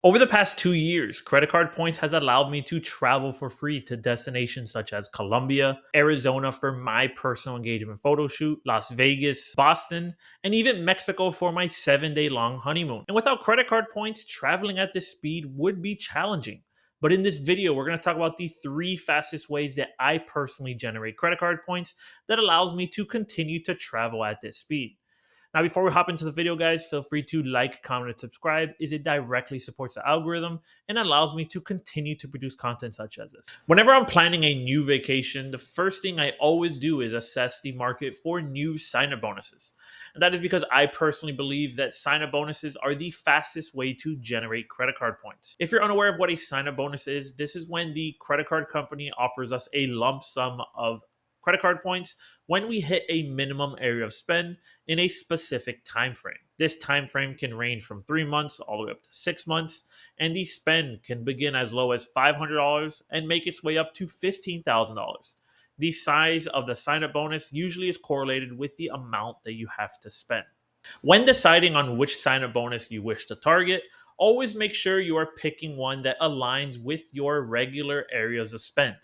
Over the past 2 years, credit card points has allowed me to travel for free to destinations such as Colombia, Arizona for my personal engagement photo shoot, Las Vegas, Boston, and even Mexico for my 7 day long honeymoon. And without credit card points, traveling at this speed would be challenging. But in this video, we're going to talk about the three fastest ways that I personally generate credit card points that allows me to continue to travel at this speed. Now, before we hop into the video, guys, feel free to like, comment, and subscribe, as it directly supports the algorithm and allows me to continue to produce content such as this. Whenever I'm planning a new vacation, the first thing I always do is assess the market for new sign-up bonuses. And that is because I personally believe that sign-up bonuses are the fastest way to generate credit card points. If you're unaware of what a sign-up bonus is, this is when the credit card company offers us a lump sum of credit card points when we hit a minimum area of spend in a specific time frame. This time frame can range from 3 months all the way up to 6 months, and the spend can begin as low as $500 and make its way up to $15,000. The size of the sign-up bonus usually is correlated with the amount that you have to spend. When deciding on which sign-up bonus you wish to target, always make sure you are picking one that aligns with your regular areas of spend.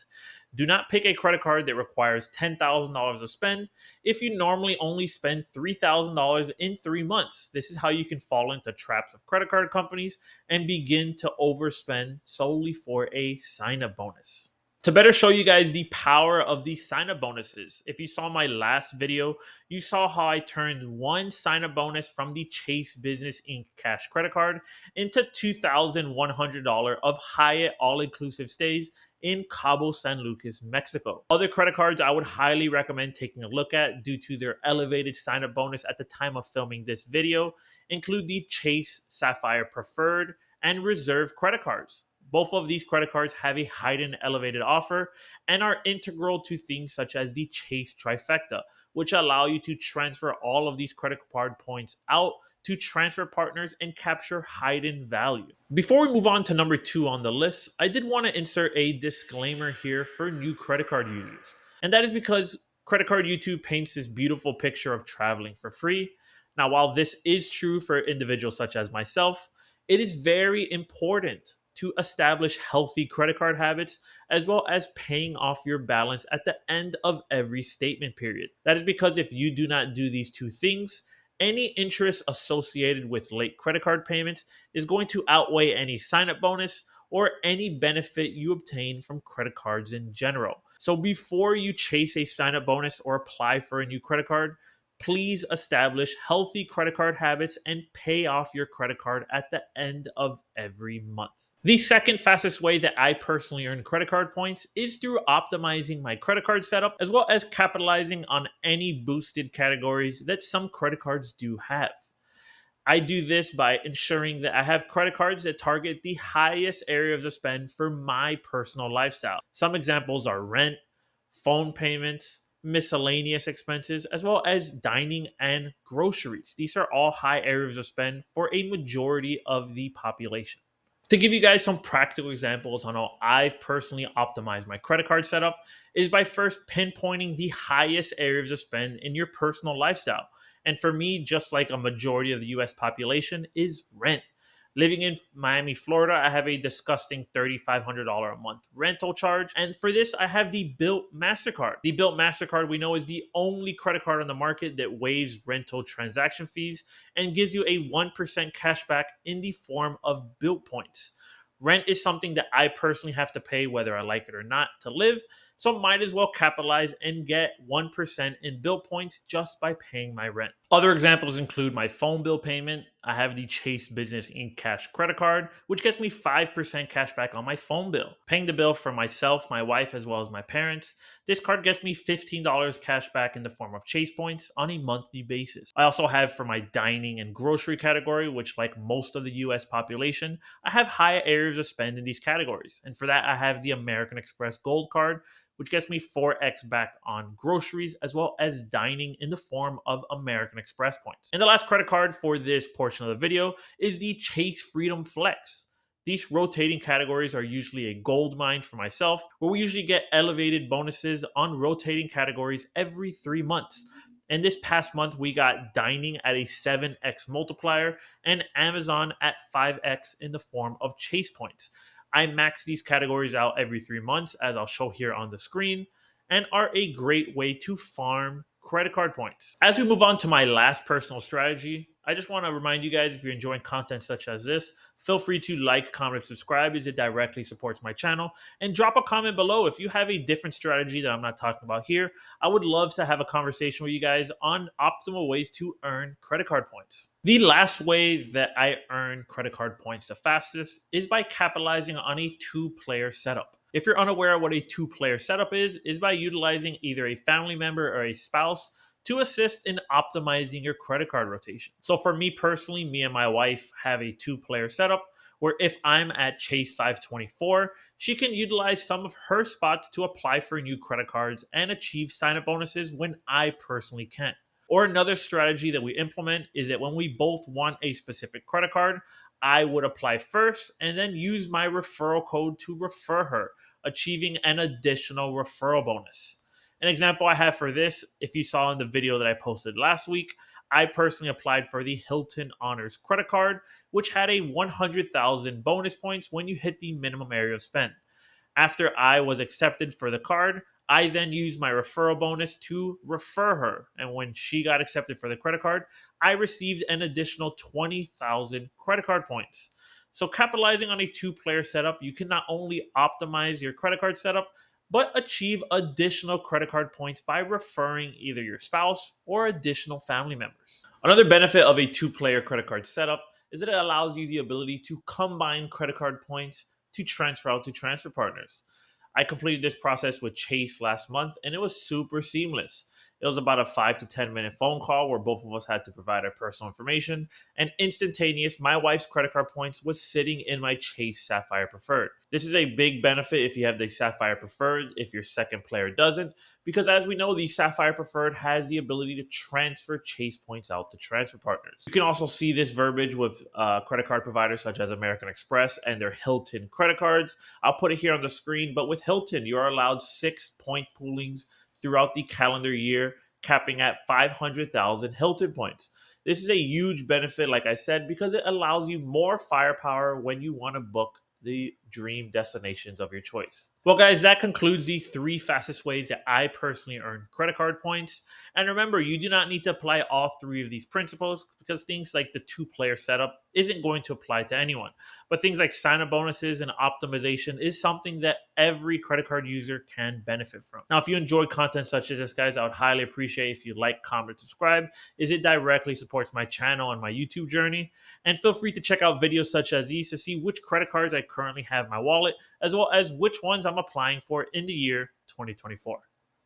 Do not pick a credit card that requires $10,000 to spend if you normally only spend $3,000 in 3 months. This is how you can fall into traps of credit card companies and begin to overspend solely for a sign-up bonus. To better show you guys the power of these sign-up bonuses, if you saw my last video, you saw how I turned one sign-up bonus from the Chase Business Inc. cash credit card into $2,100 of Hyatt all-inclusive stays in Cabo San Lucas, Mexico. Other credit cards I would highly recommend taking a look at due to their elevated sign-up bonus at the time of filming this video include the Chase Sapphire Preferred and Reserve credit cards. Both of these credit cards have a heightened elevated offer and are integral to things such as the Chase Trifecta, which allow you to transfer all of these credit card points out to transfer partners and capture heightened value. Before we move on to number 2 on the list, I did want to insert a disclaimer here for new credit card users. And that is because Credit Card YouTube paints this beautiful picture of traveling for free. Now, while this is true for individuals such as myself, it is very important to establish healthy credit card habits, as well as paying off your balance at the end of every statement period. That is because if you do not do these two things, any interest associated with late credit card payments is going to outweigh any sign-up bonus or any benefit you obtain from credit cards in general. So before you chase a sign-up bonus or apply for a new credit card, please establish healthy credit card habits and pay off your credit card at the end of every month. The second fastest way that I personally earn credit card points is through optimizing my credit card setup, as well as capitalizing on any boosted categories that some credit cards do have. I do this by ensuring that I have credit cards that target the highest areas of spend for my personal lifestyle. Some examples are rent, phone payments, miscellaneous expenses, as well as dining and groceries. These are all high areas of spend for a majority of the population. To give you guys some practical examples on how I've personally optimized my credit card setup is by first pinpointing the highest areas of spend in your personal lifestyle. And for me, just like a majority of the US population, is rent. Living in Miami, Florida, I have a disgusting $3,500 a month rental charge. And for this, I have the Built MasterCard. The Built MasterCard we know is the only credit card on the market that waives rental transaction fees and gives you a 1% cashback in the form of Built points. Rent is something that I personally have to pay whether I like it or not to live, so might as well capitalize and get 1% in bill points just by paying my rent. Other examples include my phone bill payment. I have the Chase Business Inc. cash credit card, which gets me 5% cash back on my phone bill. Paying the bill for myself, my wife, as well as my parents, this card gets me $15 cash back in the form of Chase points on a monthly basis. I also have for my dining and grocery category, which like most of the US population, I have high areas of spend in these categories. And for that, I have the American Express Gold Card, which gets me 4x back on groceries as well as dining in the form of American Express points. And the last credit card for this portion of the video is the Chase Freedom Flex. These rotating categories are usually a gold mine for myself, where we usually get elevated bonuses on rotating categories every 3 months. And this past month, we got dining at a 7x multiplier and Amazon at 5x in the form of Chase points. I max these categories out every 3 months, as I'll show here on the screen, and are a great way to farm credit card points. As we move on to my last personal strategy, I just want to remind you guys, if you're enjoying content such as this, feel free to like, comment, subscribe, as it directly supports my channel, and drop a comment below if you have a different strategy that I'm not talking about here. I would love to have a conversation with you guys on optimal ways to earn credit card points. The last way that I earn credit card points the fastest is by capitalizing on a two-player setup. If you're unaware of what a two-player setup is by utilizing either a family member or a spouse to assist in optimizing your credit card rotation. So for me personally, me and my wife have a two-player setup where if I'm at Chase 524, she can utilize some of her spots to apply for new credit cards and achieve sign-up bonuses when I personally can't. Or another strategy that we implement is that when we both want a specific credit card, I would apply first and then use my referral code to refer her, achieving an additional referral bonus. An example I have for this, if you saw in the video that I posted last week, I personally applied for the Hilton Honors credit card, which had a 100,000 bonus points when you hit the minimum area of spend. After I was accepted for the card, I then used my referral bonus to refer her. And when she got accepted for the credit card, I received an additional 20,000 credit card points. So, capitalizing on a two-player setup, you can not only optimize your credit card setup, but achieve additional credit card points by referring either your spouse or additional family members. Another benefit of a two-player credit card setup is that it allows you the ability to combine credit card points to transfer out to transfer partners. I completed this process with Chase last month and it was super seamless. It was about a 5 to 10 minute phone call where both of us had to provide our personal information, and instantaneous, my wife's credit card points was sitting in my Chase Sapphire Preferred. This is a big benefit if you have the Sapphire Preferred, if your second player doesn't, because as we know, the Sapphire Preferred has the ability to transfer Chase points out to transfer partners. You can also see this verbiage with credit card providers such as American Express and their Hilton credit cards. I'll put it here on the screen, but with Hilton, you are allowed 6 point poolings throughout the calendar year, capping at 500,000 Hilton points. This is a huge benefit, like I said, because it allows you more firepower when you want to book the dream destinations of your choice. Well, guys, that concludes the 3 fastest ways that I personally earn credit card points. And remember, you do not need to apply all 3 of these principles, because things like the two-player setup isn't going to apply to anyone. But things like sign-up bonuses and optimization is something that every credit card user can benefit from. Now, if you enjoy content such as this, guys, I would highly appreciate if you like, comment, subscribe, as it directly supports my channel and my YouTube journey. And feel free to check out videos such as these to see which credit cards I currently have in my wallet, as well as which ones I'm applying for in the year 2024.